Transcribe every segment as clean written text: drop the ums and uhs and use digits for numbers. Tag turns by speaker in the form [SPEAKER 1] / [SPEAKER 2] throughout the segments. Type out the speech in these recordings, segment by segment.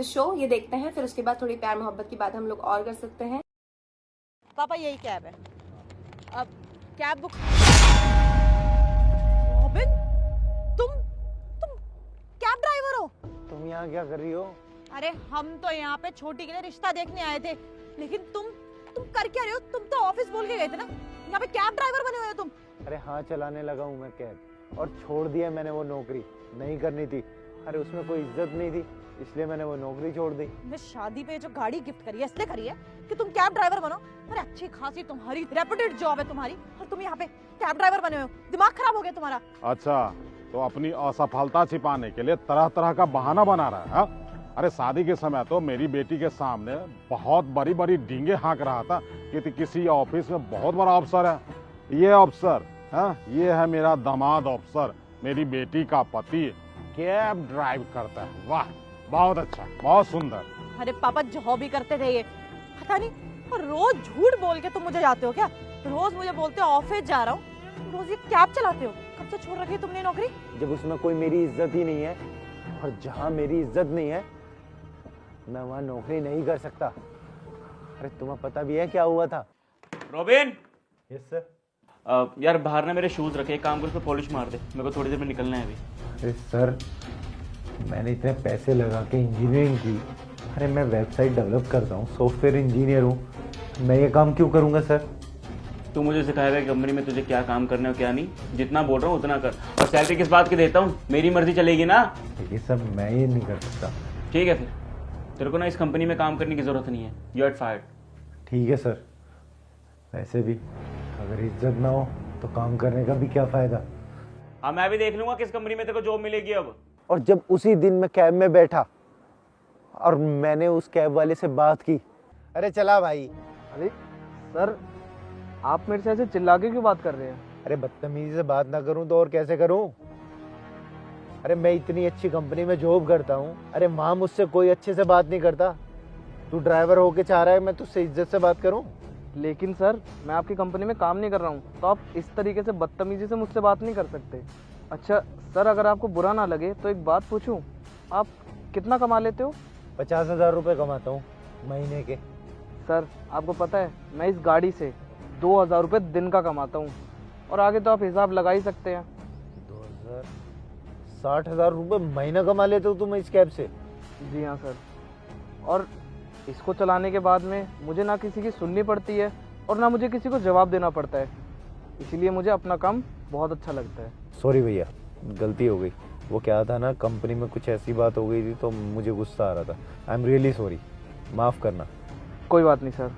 [SPEAKER 1] The show, ये देखते हैं, फिर उसके बाद थोड़ी प्यार मोहब्बत की बात हम लोग और कर सकते हैं।
[SPEAKER 2] पापा यही कैब है, अब कैब बुक। रॉबिन, तुम कैब ड्राइवर हो?
[SPEAKER 3] तुम यहाँ क्या कर रही हो?
[SPEAKER 2] अरे हम तो यहाँ पे छोटी के लिए रिश्ता देखने आए थे, लेकिन तुम कर क्या रहे हो? तुम तो ऑफिस बोल के गए थे ना, यहाँ पे कैब ड्राइवर बने हुए हो तुम।
[SPEAKER 3] अरे हाँ, चलाने लगा हूँ मैं कैब, और छोड़ दिया मैंने वो नौकरी, नहीं करनी थी। अरे उसमें कोई इज्जत नहीं थी, इसलिए मैंने वो नौकरी छोड़ दी।
[SPEAKER 2] मैं शादी पे जो गाड़ी गिफ्ट करी है इसलिए करी है कि तुम कैब ड्राइवर बनो। अरे अच्छी खासी तुम्हारी रेप्यूटेड जॉब है तुम्हारी, और तुम यहाँ पे कैब ड्राइवर बने हुए हो। दिमाग खराब हो गया तुम्हारा।
[SPEAKER 4] अच्छा, तो अपनी असफलता छिपाने के लिए तरह तरह का बहाना बना रहा है हा? अरे शादी के समय तो मेरी बेटी के सामने बहुत बड़ी बड़ी डींगे हाँक रहा था कि किसी ऑफिस में बहुत बड़ा अफसर है। ये अफसर ये है मेरा दामाद अफसर, मेरी बेटी का पति कैब ड्राइव करता है। वाह, बहुत अच्छा, बहुत सुंदर।
[SPEAKER 2] अरे पापा जॉब भी करते थे ये, पता नहीं, और रोज झूठ बोल के तुम मुझे जाते हो क्या? रोज मुझे बोलते हो ऑफिस जा रहा हूँ, रोज ये कैब चलाते हो। कब से छोड़ रखी है तुमने नौकरी?
[SPEAKER 3] जब उसमें कोई मेरी इज्जत ही नहीं है, और जहाँ मेरी इज्जत नहीं है मैं वहाँ नौकरी नहीं कर सकता। अरे तुम्हें पता भी है क्या हुआ था?
[SPEAKER 5] रॉबिन।
[SPEAKER 3] Yes sir.
[SPEAKER 5] यार बाहर ना मेरे शूज रखे, एक काम कर उस पर पॉलिश मार दे, मेरे को थोड़ी देर में निकलना है अभी।
[SPEAKER 3] अरे सर, मैंने इतने पैसे लगा के इंजीनियरिंग की। अरे मैं वेबसाइट डेवलप करता हूँ, सॉफ्टवेयर इंजीनियर हूँ, मैं ये काम क्यों करूँगा सर?
[SPEAKER 5] तू मुझे सिखाएगा कंपनी में तुझे क्या काम करना है और क्या नहीं। जितना बोल रहा हूँ उतना कर, और सैलरी किस बात की देता हूँ, मेरी मर्जी चलेगी ना।
[SPEAKER 3] ये सब मैं ये नहीं कर सकता।
[SPEAKER 5] ठीक है, फिर तेरे को ना इस कंपनी में काम करने की जरूरत नहीं है, यू आर फायर्ड।
[SPEAKER 3] ठीक है सर, वैसे भी अगर इज्जत ना हो तो काम करने का भी क्या फायदा?
[SPEAKER 5] हाँ, मैं भी देख लूंगा किस कंपनी में तेरे को जॉब मिलेगी अब।
[SPEAKER 3] और जब उसी दिन मैं कैब में बैठा और मैंने उस कैब वाले से बात की, अरे चला भाई।
[SPEAKER 6] अरे सर, आप मेरे से ऐसे चिल्ला के क्यों बात कर रहे हैं?
[SPEAKER 3] अरे बदतमीजी से बात ना करूं तो और कैसे करूं? अरे मैं इतनी अच्छी कंपनी में जॉब करता हूं, अरे वहां मुझसे कोई अच्छे से बात नहीं करता। तू ड्राइवर होके चाह रहा है मैं तुझसे इज्जत से बात करूं?
[SPEAKER 6] लेकिन सर, मैं आपकी कंपनी में काम नहीं कर रहा हूँ, तो आप इस तरीके से बदतमीजी से मुझसे बात नहीं कर सकते। अच्छा सर, अगर आपको बुरा ना लगे तो एक बात पूछूं, आप कितना कमा लेते हो?
[SPEAKER 3] 50,000 रुपये कमाता हूँ महीने के।
[SPEAKER 6] सर आपको पता है, मैं इस गाड़ी से 2,000 रुपये दिन का कमाता हूँ, और आगे तो आप हिसाब लगा ही सकते हैं।
[SPEAKER 3] 2000, 60,000 रुपये महीना कमा लेते हो तुम इस कैब से?
[SPEAKER 6] जी हाँ सर, और इसको चलाने के बाद में मुझे ना किसी की सुननी पड़ती है और ना मुझे किसी को जवाब देना पड़ता है, इसीलिए मुझे अपना काम बहुत अच्छा लगता है।
[SPEAKER 3] सॉरी भैया, गलती हो गई। वो क्या था ना, कंपनी में कुछ ऐसी बात हो गई थी तो मुझे गुस्सा आ रहा था। आई एम रियली सॉरी, माफ़ करना।
[SPEAKER 6] कोई बात नहीं सर,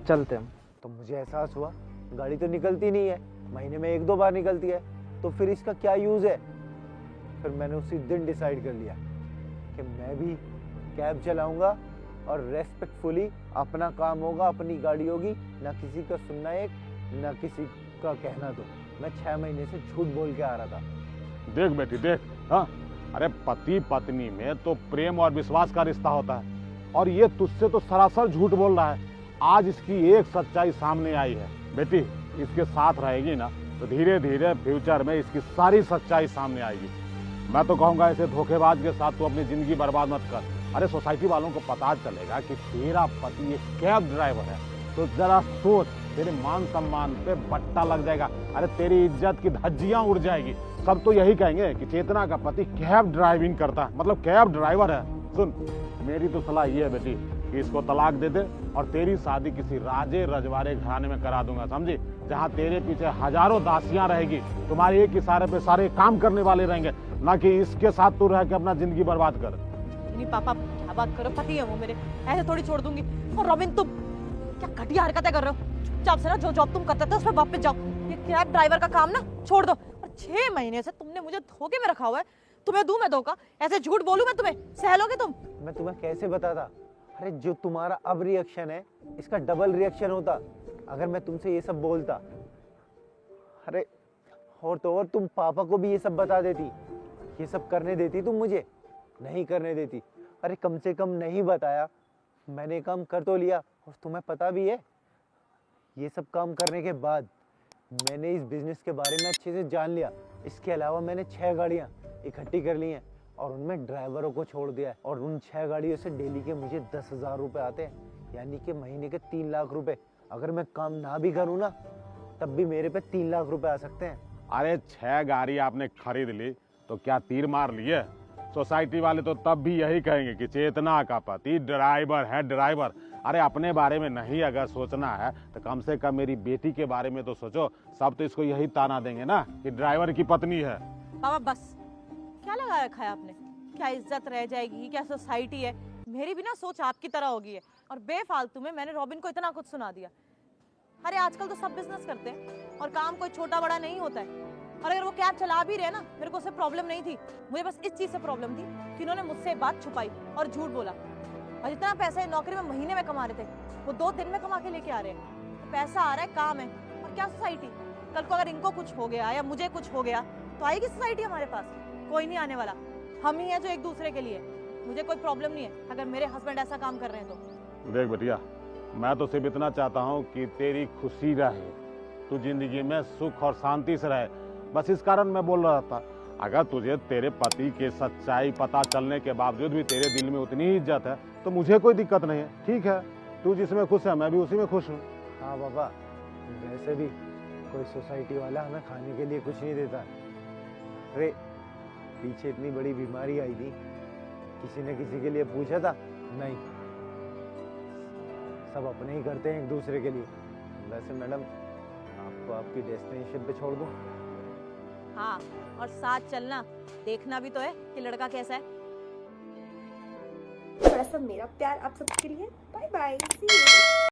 [SPEAKER 6] चलते हम।
[SPEAKER 3] तो मुझे एहसास हुआ गाड़ी तो निकलती नहीं है, महीने में 1-2 बार निकलती है, तो फिर इसका क्या यूज़ है? फिर मैंने उसी दिन डिसाइड कर लिया कि मैं भी कैब चलाऊंगा, और रेस्पेक्टफुली अपना काम होगा, अपनी गाड़ी होगी, ना किसी का सुनना एक, ना किसी का कहना दो। मैं 6 महीने से झूठ बोल के आ रहा था।
[SPEAKER 4] देख बेटी देख, हाँ, अरे पति पत्नी में तो प्रेम और विश्वास का रिश्ता होता है, और ये तुझसे तो सरासर झूठ बोल रहा है। आज इसकी एक सच्चाई सामने आई है बेटी, इसके साथ रहेगी ना तो धीरे धीरे फ्यूचर में इसकी सारी सच्चाई सामने आएगी। मैं तो कहूँगा ऐसे धोखेबाज के साथ तू अपनी जिंदगी बर्बाद मत कर। अरे सोसाइटी वालों को पता चलेगा कि तेरा पति एक कैब ड्राइवर है, तो जरा सोच, तेरे मान सम्मान पे बट्टा लग जाएगा। अरे तेरी इज्जत की धज्जियां उड़ जाएगी। सब तो यही कहेंगे कि चेतना का पति कैब ड्राइविंग करता है, मतलब कैब ड्राइवर है। सुन, मेरी तो सलाह ये है बेटी कि इसको तलाक दे दे, और तेरी शादी किसी राजे रजवाड़े घराने में करा दूंगा, समझी? जहाँ तेरे पीछे हजारों दासियां रहेगी, तुम्हारे एक इशारे पे सारे काम करने वाले रहेंगे, ना कि इसके साथ तू रह के अपना जिंदगी बर्बाद कर।
[SPEAKER 2] नहीं पापा, क्या बात करो, पति है वो मेरे, ऐसे थोड़ी छोड़ दूंगी। और रॉबिन, तुम क्या घटिया हरकतें कर रहे हो? चुपचाप से ना जो जॉब तुम करते थे उस पर वापस जाओ। ये कैब ड्राइवर का काम ना छोड़ दो। और 6 महीने से तुमने मुझे धोखे में रखा हुआ है, तुम्हें दूं मैं धोखा? ऐसे झूठ बोलूं मैं तुम्हें? सह लोगे तुम?
[SPEAKER 3] मैं तुम्हें कैसे बताता? अरे जो तुम्हारा अब रिएक्शन है, इसका डबल रिएक्शन होता अगर मैं तुमसे ये सब बोलता। अरे और तो और तुम पापा को भी ये सब बता देती, ये सब करने देती तुम मुझे? नहीं करने देती। अरे कम से कम नहीं बताया, मैंने काम कर तो लिया, और तुम्हें पता भी है ये सब काम करने के बाद मैंने इस बिजनेस के बारे में अच्छे से जान लिया। इसके अलावा मैंने 6 गाड़ियाँ इकट्ठी कर ली हैं, और उनमें ड्राइवरों को छोड़ दिया है, और उन 6 गाड़ियों से डेली के मुझे 10,000 रुपए आते हैं, यानी कि महीने के 3 लाख रुपए। अगर मैं काम ना भी करूँ ना तब भी मेरे पे 3 लाख रुपए आ सकते हैं।
[SPEAKER 4] अरे 6 गाड़ी आपने खरीद ली तो क्या तीर मार लिए? सोसाइटी वाले तो तब भी यही कहेंगे कि चेतना का पति ड्राइवर है, ड्राइवर। अरे अपने बारे में नहीं अगर सोचना है तो कम से कम मेरी बेटी के बारे में तो सोचो। सब तो इसको यही ताना देंगे ना कि ड्राइवर की पत्नी है।
[SPEAKER 2] पापा बस, क्या लगा रखा है आपने? क्या इज्जत रह जाएगी, क्या सोसाइटी है? मेरी भी ना सोच आपकी तरह होगी है, और बेफालतू में मैंने रॉबिन को इतना कुछ सुना दिया। अरे आजकल तो सब बिजनेस करते हैं और काम कोई छोटा बड़ा नहीं होता है। और अगर वो कैब चला भी रहे ना, मेरे को उससे प्रॉब्लम नहीं थी, मुझे बस इस चीज से प्रॉब्लम थी कि उन्होंने मुझसे बात छुपाई और झूठ बोला। और जितना पैसा नौकरी में महीने में कमा रहे थे वो 2 दिन में कमा के लेके आ रहे हैं। तो पैसा आ रहा है, काम है, और क्या सोसाइटी? कल को अगर इनको कुछ हो गया या मुझे कुछ हो गया तो आएगी सोसाइटी हमारे पास? कोई नहीं आने वाला। हम ही हैं जो एक दूसरे के लिए। मुझे कोई प्रॉब्लम नहीं है अगर मेरे हस्बैंड ऐसा काम कर रहे हैं तो।
[SPEAKER 4] देख बेटिया, मैं तो सिर्फ इतना चाहता हूँ कि तेरी खुशी रहे, तू जिंदगी में सुख और शांति से रहे, बस इस कारण मैं बोल रहा था। अगर तुझे तेरे पति के सच्चाई पता चलने के बावजूद भी तेरे दिल में उतनी ही इज्जत है तो मुझे कोई दिक्कत नहीं है। ठीक है, तू जिसमें खुश है मैं भी उसी में खुश हूँ।
[SPEAKER 3] हाँ बाबा, वैसे भी कोई सोसाइटी वाला हमें खाने के लिए कुछ नहीं देता। अरे पीछे इतनी बड़ी बीमारी आई थी, किसी ने किसी के लिए पूछा था? नहीं, सब अपने ही करते हैं एक दूसरे के लिए। वैसे मैडम, आपको आपकी डेस्टिनेशन पे छोड़ दूं?
[SPEAKER 2] हाँ, और साथ चलना, देखना भी तो है कि लड़का कैसा है।
[SPEAKER 1] थोड़ा सा मेरा प्यार आप सबके लिए। Bye bye, see you.